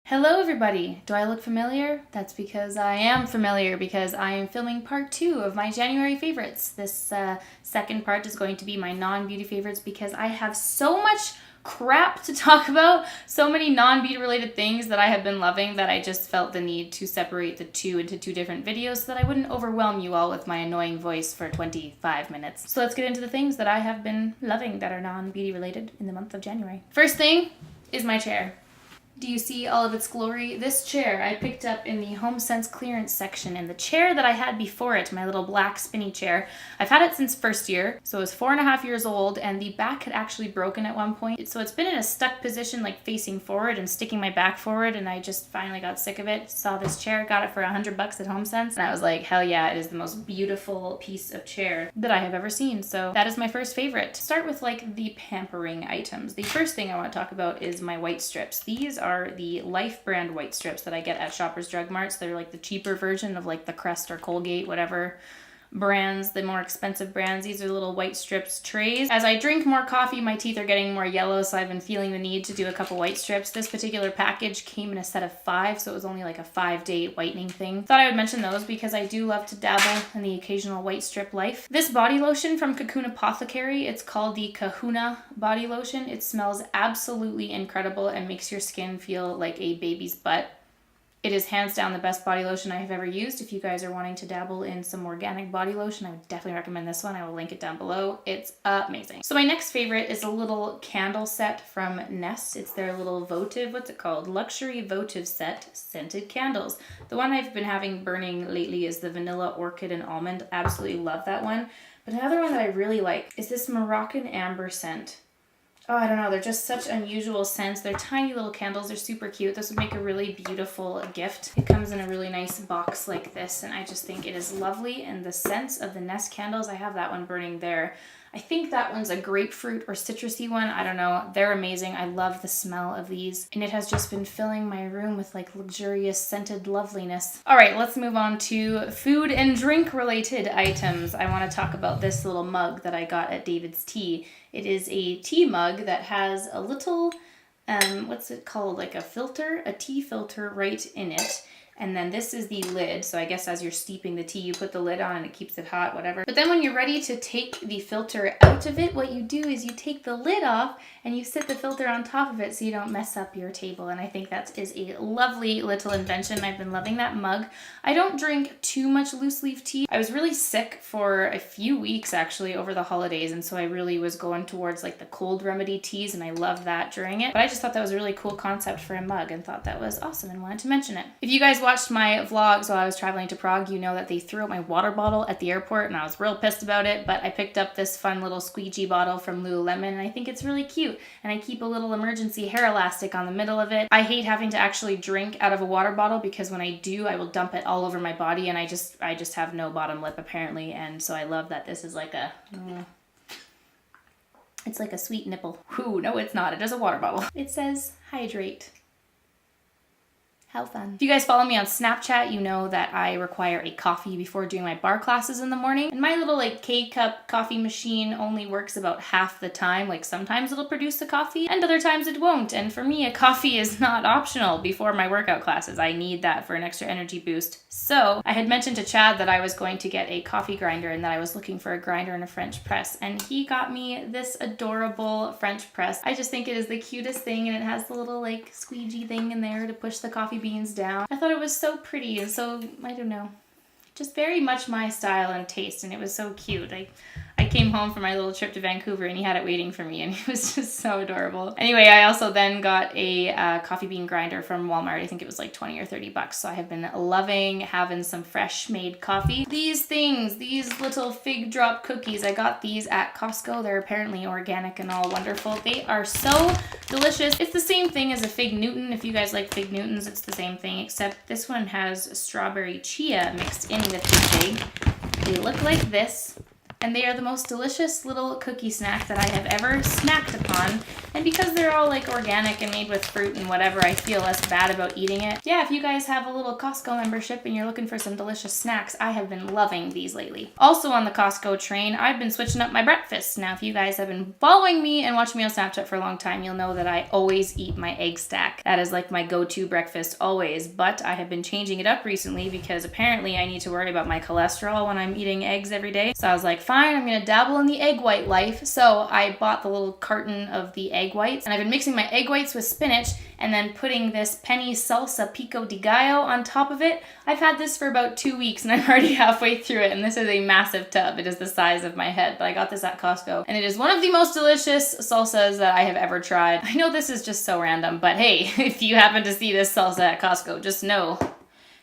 Hello everybody! Do I look familiar? That's because I am familiar because I am filming part 2 of my January favorites. This second part is going to be my non-beauty favorites because I have so much crap to talk about, so many non-beauty related things that I have been loving that I just felt the need to separate the two into two different videos so that I wouldn't overwhelm you all with my annoying voice for 25 minutes. So let's get into the things that I have been loving that are non-beauty related in the month of January. First thing is my chair. Do you see all of its glory? This chair I picked up in the HomeSense clearance section, and the chair that I had before it, my little black spinny chair, I've had it since first year, so it was 4.5 years old, and the back had actually broken at one point. So it's been in a stuck position, like facing forward and sticking my back forward, and I just finally got sick of it. Saw this chair, got it for $100 at HomeSense, and I was like, hell yeah, it is the most beautiful piece of chair that I have ever seen. So that is my first favorite. Start with like the pampering items. The first thing I want to talk about is my white strips. These are the Life brand white strips that I get at Shoppers Drug Marts. They're like the cheaper version of like the Crest or Colgate, whatever brands, the more expensive brands. These are little white strips trays. As I drink more coffee, my teeth are getting more yellow, so I've been feeling the need to do a couple white strips. This particular package came in a set of 5, so it was only like a 5-day whitening thing. Thought I would mention those because I do love to dabble in the occasional white strip life. This body lotion from Cocoon Apothecary, it's called the Kahuna body lotion. It smells absolutely incredible and makes your skin feel like a baby's butt. It is hands down the best body lotion I have ever used. If you guys are wanting to dabble in some organic body lotion, I would definitely recommend this one. I will link it down below. It's amazing. So my next favorite is a little candle set from Nest. It's their little votive, what's it called? Luxury votive set scented candles. The one I've been having burning lately is the vanilla orchid and almond. Absolutely love that one. But another one that I really like is this Moroccan amber scent. Oh, I don't know. They're just such unusual scents. They're tiny little candles. They're super cute. This would make a really beautiful gift. It comes in a really nice box like this, and I just think it is lovely. And the scents of the Nest candles, I have that one burning there. I think that one's a grapefruit or citrusy one. I don't know. They're amazing. I love the smell of these. And it has just been filling my room with like luxurious scented loveliness. All right, let's move on to food and drink related items. I want to talk about this little mug that I got at David's Tea. It is a tea mug that has a little, what's it called? Like a filter, a tea filter right in it. And then this is the lid. So I guess as you're steeping the tea, you put the lid on and it keeps it hot, whatever. But then when you're ready to take the filter out of it, what you do is you take the lid off and you sit the filter on top of it so you don't mess up your table. And I think that is a lovely little invention. I've been loving that mug. I don't drink too much loose leaf tea. I was really sick for a few weeks actually over the holidays. And so I really was going towards like the cold remedy teas, and I loved that during it. But I just thought that was a really cool concept for a mug and thought that was awesome and wanted to mention it. If you guys watched my vlogs while I was traveling to Prague, you know that they threw out my water bottle at the airport and I was real pissed about it, but I picked up this fun little squeegee bottle from Lululemon and I think it's really cute, and I keep a little emergency hair elastic on the middle of it. I hate having to actually drink out of a water bottle because when I do, I will dump it all over my body, and I just have no bottom lip apparently, and so I love that this is like a it's like a sweet nipple. Ooh, no it's not. It is a water bottle. It says hydrate. How fun. If you guys follow me on Snapchat, you know that I require a coffee before doing my bar classes in the morning. And my little like K-cup coffee machine only works about half the time. Like sometimes it'll produce the coffee and other times it won't. And for me, a coffee is not optional before my workout classes. I need that for an extra energy boost. So I had mentioned to Chad that I was going to get a coffee grinder and that I was looking for a grinder and a French press. And he got me this adorable French press. I just think it is the cutest thing, and it has the little like squeegee thing in there to push the coffee beans down. I thought it was so pretty and so, I don't know, just very much my style and taste, and it was so cute. I came home from my little trip to Vancouver and he had it waiting for me, and it was just so adorable. Anyway, I also then got a coffee bean grinder from Walmart. I think it was like 20 or 30 bucks. So I have been loving having some fresh made coffee. These things, these little fig drop cookies, I got these at Costco. They're apparently organic and all wonderful. They are so delicious. It's the same thing as a Fig Newton. If you guys like Fig Newtons, it's the same thing, except this one has strawberry chia mixed in with the fig. They look like this. and they are the most delicious little cookie snack that I have ever snacked upon. And because they're all like organic and made with fruit and whatever, I feel less bad about eating it. Yeah, if you guys have a little Costco membership and you're looking for some delicious snacks, I have been loving these lately. Also on the Costco train, I've been switching up my breakfast. Now, if you guys have been following me and watching me on Snapchat for a long time, you'll know that I always eat my egg stack. That is like my go-to breakfast always, but I have been changing it up recently because apparently I need to worry about my cholesterol when I'm eating eggs every day. So I was like, fine, I'm gonna dabble in the egg white life. So I bought the little carton of the egg whites, and I've been mixing my egg whites with spinach and then putting this penny salsa pico de gallo on top of it. I've had this for about 2 weeks and I'm already halfway through it, and this is a massive tub. It is the size of my head, but I got this at Costco, and it is one of the most delicious salsas that I have ever tried. I know this is just so random, but hey, if you happen to see this salsa at Costco, just know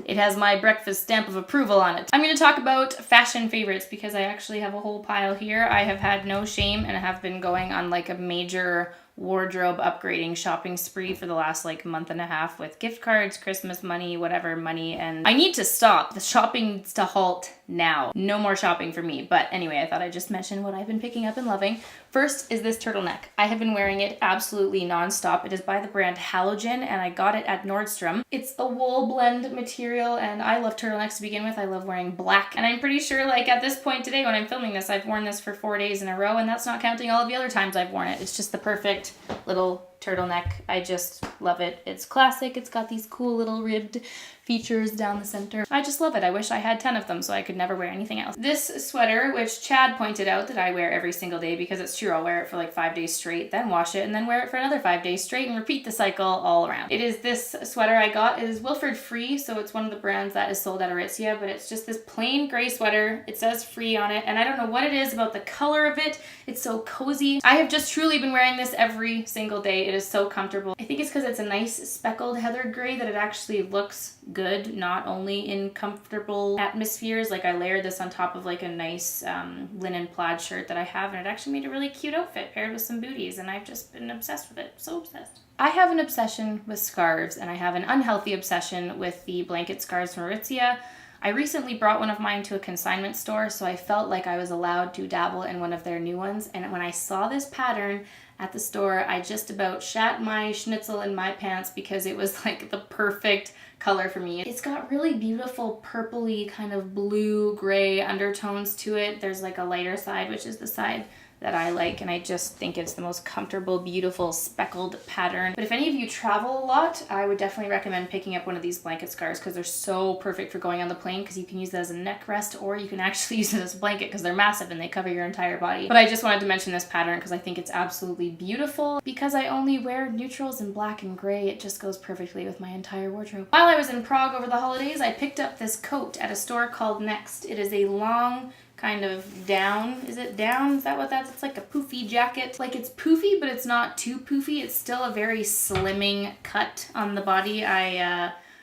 it has my breakfast stamp of approval on it. I'm going to talk about fashion favorites because I actually have a whole pile here. I have had no shame and have been going on like a major wardrobe upgrading shopping spree for the last like month and a half with gift cards, Christmas money, whatever money, and I need to stop. The shopping needs to halt now. No more shopping for me. But anyway, I thought I'd just mention what I've been picking up and loving. First is this turtleneck. I have been wearing it absolutely nonstop. It is by the brand Halogen, and I got it at Nordstrom. It's a wool blend material, and I love turtlenecks to begin with. I love wearing black, and I'm pretty sure like at this point today when I'm filming this, I've worn this for 4 days in a row, and that's not counting all of the other times I've worn it. It's just the perfect little turtleneck. I just love it. It's classic. It's got these cool little ribbed features down the center. I just love it. I wish I had 10 of them so I could never wear anything else. This sweater, which Chad pointed out that I wear every single day because it's true, I'll wear it for like 5 days straight, then wash it, and then wear it for another 5 days straight and repeat the cycle all around. It is this sweater I got. It is Wilford Free, so it's one of the brands that is sold at Aritzia, but it's just this plain gray sweater. It says free on it, and I don't know what it is about the color of it. It's so cozy. I have just truly been wearing this every single day. It is so comfortable. I think it's because it's a nice speckled heathered gray that it actually looks good, not only in comfortable atmospheres. Like I layered this on top of like a nice linen plaid shirt that I have, and it actually made a really cute outfit paired with some booties, and I've just been obsessed with it. So obsessed. I have an obsession with scarves, and I have an unhealthy obsession with the blanket scarves from Aritzia. I recently brought one of mine to a consignment store, so I felt like I was allowed to dabble in one of their new ones, and when I saw this pattern at the store, I just about shat my schnitzel in my pants because it was like the perfect color for me. It's got really beautiful purpley kind of blue gray undertones to it. There's like a lighter side, which is the side that I like, and I just think it's the most comfortable, beautiful, speckled pattern. But if any of you travel a lot, I would definitely recommend picking up one of these blanket scarves because they're so perfect for going on the plane, because you can use it as a neck rest or you can actually use it as a blanket because they're massive and they cover your entire body. But I just wanted to mention this pattern because I think it's absolutely beautiful. Because I only wear neutrals in black and gray, it just goes perfectly with my entire wardrobe. While I was in Prague over the holidays, I picked up this coat at a store called Next. It is a long kind of down. Is it down? Is that what that's? It's like a poofy jacket. Like it's poofy, but it's not too poofy. It's still a very slimming cut on the body.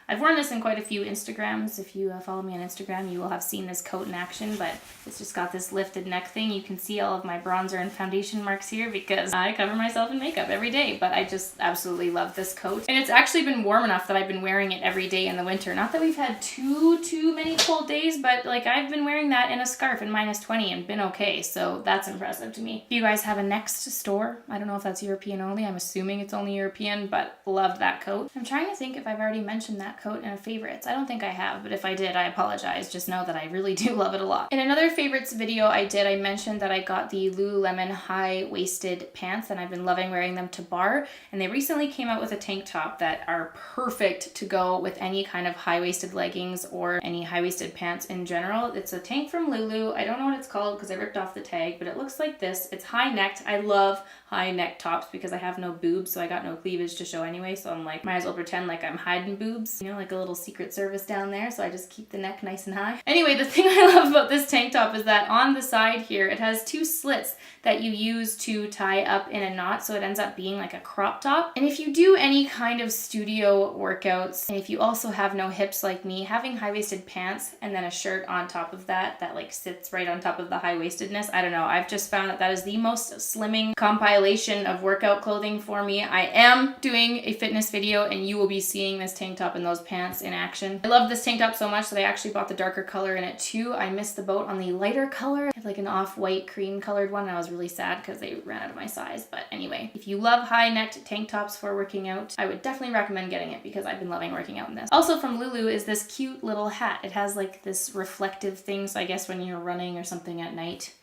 I've worn this in quite a few Instagrams. If you follow me on Instagram, you will have seen this coat in action, but it's just got this lifted neck thing. You can see all of my bronzer and foundation marks here because I cover myself in makeup every day, but I just absolutely love this coat. And it's actually been warm enough that I've been wearing it every day in the winter. Not that we've had too many cold days, but like I've been wearing that in a scarf in -20 and been okay, so that's impressive to me. If you guys have a Next store, I don't know if that's European only. I'm assuming it's only European, but loved that coat. I'm trying to think if I've already mentioned that coat in a favorites. I don't think I have, but if I did, I apologize. Just know that I really do love it a lot. In another favorites video I did, I mentioned that I got the Lululemon high-waisted pants, and I've been loving wearing them to bar, and they recently came out with a tank top that are perfect to go with any kind of high-waisted leggings or any high-waisted pants in general. It's a tank from Lulu. I don't know what it's called because I ripped off the tag, but it looks like this. It's high-necked. I love high neck tops because I have no boobs, so I got no cleavage to show anyway, so I'm like, might as well pretend like I'm hiding boobs, you know, like a little Secret Service down there, so I just keep the neck nice and high. Anyway, the thing I love about this tank top is that on the side here, it has 2 slits that you use to tie up in a knot, so it ends up being like a crop top. And if you do any kind of studio workouts, and if you also have no hips like me, having high-waisted pants and then a shirt on top of that like sits right on top of the high-waistedness, I don't know, I've just found that that is the most slimming compilation of workout clothing for me. I am doing a fitness video and you will be seeing this tank top in those those pants in action. I love this tank top so much that I actually bought the darker color in it too. I missed the boat on the lighter color. I had like an off-white cream colored one and I was really sad because they ran out of my size. But anyway, if you love high-necked tank tops for working out, I would definitely recommend getting it because I've been loving working out in this. Also from Lulu is this cute little hat. It has like this reflective thing, so I guess when you're running or something at night,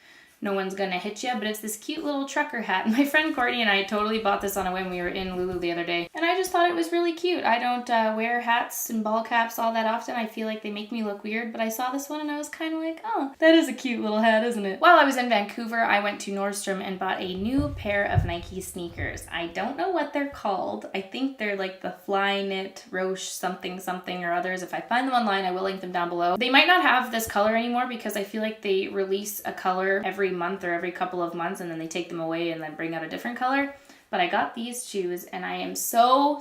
no one's gonna hit you, but it's this cute little trucker hat. My friend Courtney and I totally bought this on a whim. We were in Lulu the other day, and I just thought it was really cute. I don't wear hats and ball caps all that often. I feel like they make me look weird, but I saw this one and I was kind of like, oh, that is a cute little hat, isn't it? While I was in Vancouver, I went to Nordstrom and bought a new pair of Nike sneakers. I don't know what they're called. I think they're like the Flyknit Roche something something or others. If I find them online, I will link them down below. They might not have this color anymore because I feel like they release a color every month or every couple of months and then they take them away and then bring out a different color. But I got these shoes and I am so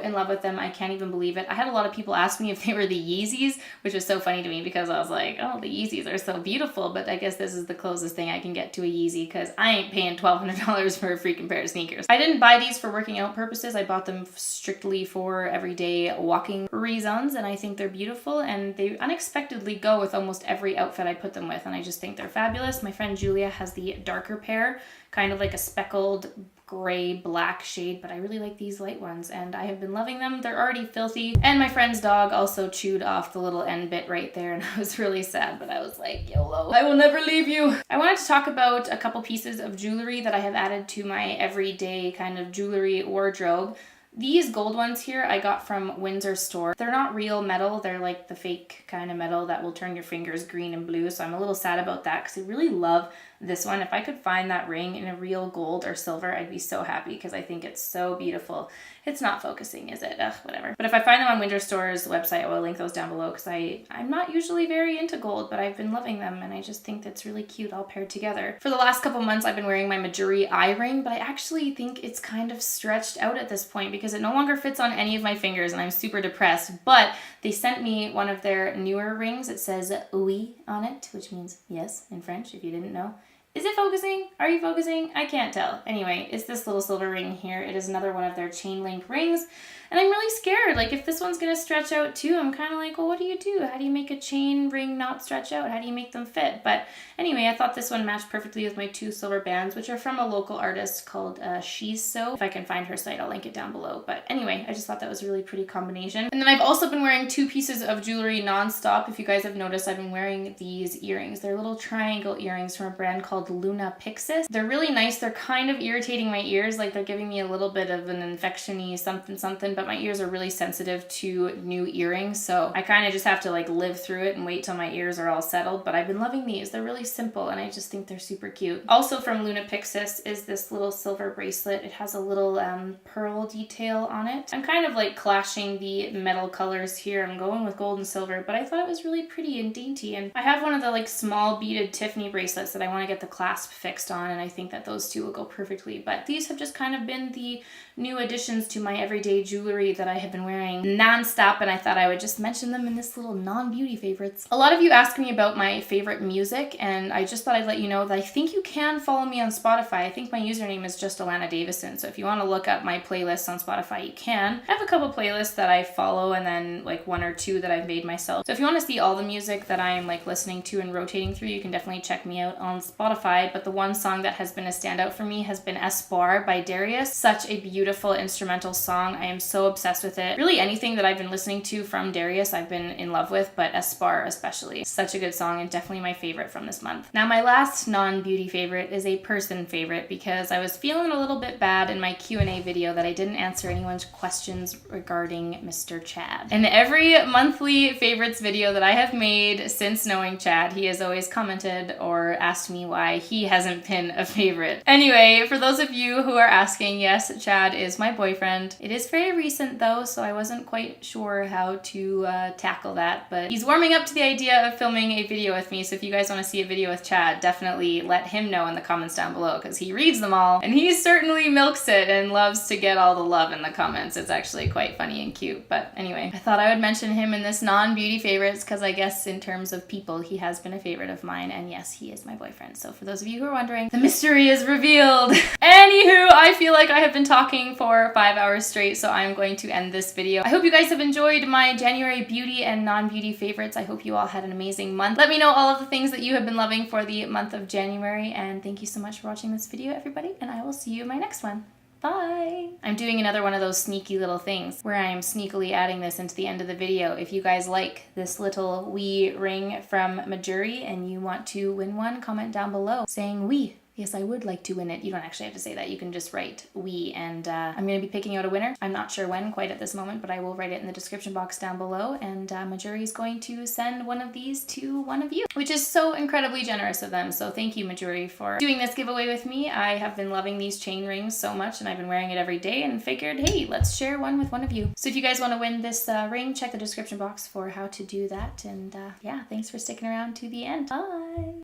in love with them. I can't even believe it. I had a lot of people ask me if they were the Yeezys, which was so funny to me because I was like, oh, the Yeezys are so beautiful, but I guess this is the closest thing I can get to a Yeezy because I ain't paying $1,200 for a freaking pair of sneakers. I didn't buy these for working out purposes. I bought them strictly for everyday walking reasons, and I think they're beautiful and they unexpectedly go with almost every outfit I put them with, and I just think they're fabulous. My friend Julia has the darker pair, kind of like a speckled gray black shade, but I really like these light ones and I have been loving them. They're already filthy, and my friend's dog also chewed off the little end bit right there and I was really sad, but I was like, YOLO, I will never leave you. I wanted to talk about a couple pieces of jewelry that I have added to my everyday kind of jewelry wardrobe. These gold ones here I got from Windsor Store. They're not real metal, they're like the fake kind of metal that will turn your fingers green and blue, so I'm a little sad about that because I really love this one. If I could find that ring in a real gold or silver, I'd be so happy because I think it's so beautiful. It's not focusing, is it? Ugh, whatever. But if I find them on Windsor Store's website, I will link those down below because I'm not usually very into gold, but I've been loving them and I just think that's really cute all paired together. For the last couple months, I've been wearing my Majuri eye ring, but I actually think it's kind of stretched out at this point because it no longer fits on any of my fingers and I'm super depressed. But they sent me one of their newer rings. It says oui on it, which means yes in French, if you didn't know. Is it focusing? Are you focusing? I can't tell. Anyway, it's this little silver ring here. It is another one of their chain link rings. And I'm really scared. Like, if this one's going to stretch out too, I'm kind of like, well, what do you do? How do you make a chain ring not stretch out? How do you make them fit? But anyway, I thought this one matched perfectly with my two silver bands, which are from a local artist called She's So. If I can find her site, I'll link it down below. But anyway, I just thought that was a really pretty combination. And then I've also been wearing two pieces of jewelry nonstop. If you guys have noticed, I've been wearing these earrings. They're little triangle earrings from a brand called Luna Pixis. They're really nice. They're kind of irritating my ears. Like, they're giving me a little bit of an infection-y something, but my ears are really sensitive to new earrings, so I kind of just have to like live through it and wait till my ears are all settled. But I've been loving these. They're really simple and I just think they're super cute. Also from Luna Pixis is this little silver bracelet. It has a little pearl detail on it. I'm kind of like clashing the metal colors here. I'm going with gold and silver, but I thought it was really pretty and dainty. And I have one of the like small beaded Tiffany bracelets that I want to get the clasp fixed on, and I think that those two will go perfectly. But these have just kind of been the new additions to my everyday jewelry that I have been wearing non-stop, and I thought I would just mention them in this little non-beauty favorites. A lot of you ask me about my favorite music, and I just thought I'd let you know that I think you can follow me on Spotify. I think my username is just Alana Davison, so if you want to look up my playlists on Spotify, you can. I have a couple playlists that I follow and then like one or two that I've made myself. So if you want to see all the music that I'm like listening to and rotating through, you can definitely check me out on Spotify. But the one song that has been a standout for me has been Espoir by Darius. Such a beautiful instrumental song. I am so obsessed with it. Really anything that I've been listening to from Darius I've been in love with, but Espoir especially. Such a good song and definitely my favorite from this month. Now my last non-beauty favorite is a person favorite because I was feeling a little bit bad in my Q&A video that I didn't answer anyone's questions regarding Mr. Chad. In every monthly favorites video that I have made since knowing Chad, he has always commented or asked me why he hasn't been a favorite. Anyway, for those of you who are asking, yes, Chad is my boyfriend. It is very recent though, so I wasn't quite sure how to tackle that, but he's warming up to the idea of filming a video with me, so if you guys want to see a video with Chad, definitely let him know in the comments down below, because he reads them all, and he certainly milks it and loves to get all the love in the comments. It's actually quite funny and cute, but anyway, I thought I would mention him in this non-beauty favorites, because I guess in terms of people, he has been a favorite of mine, and yes, he is my boyfriend, so for those of you who are wondering, the mystery is revealed. Anywho, I feel like I have been talking for 5 hours straight, so I'm going to end this video. I hope you guys have enjoyed my January beauty and non-beauty favorites. I hope you all had an amazing month. Let me know all of the things that you have been loving for the month of January, and thank you so much for watching this video, everybody, and I will see you in my next one. Bye! I'm doing another one of those sneaky little things where I am sneakily adding this into the end of the video. If you guys like this little wee ring from Majuri and you want to win one, comment down below saying wee. Yes, I would like to win it. You don't actually have to say that. You can just write we, and I'm going to be picking out a winner. I'm not sure when quite at this moment, but I will write it in the description box down below, and Majuri is going to send one of these to one of you, which is so incredibly generous of them. So thank you, Majuri, for doing this giveaway with me. I have been loving these chain rings so much, and I've been wearing it every day, and figured, hey, let's share one with one of you. So if you guys want to win this ring, check the description box for how to do that, and yeah, thanks for sticking around to the end. Bye!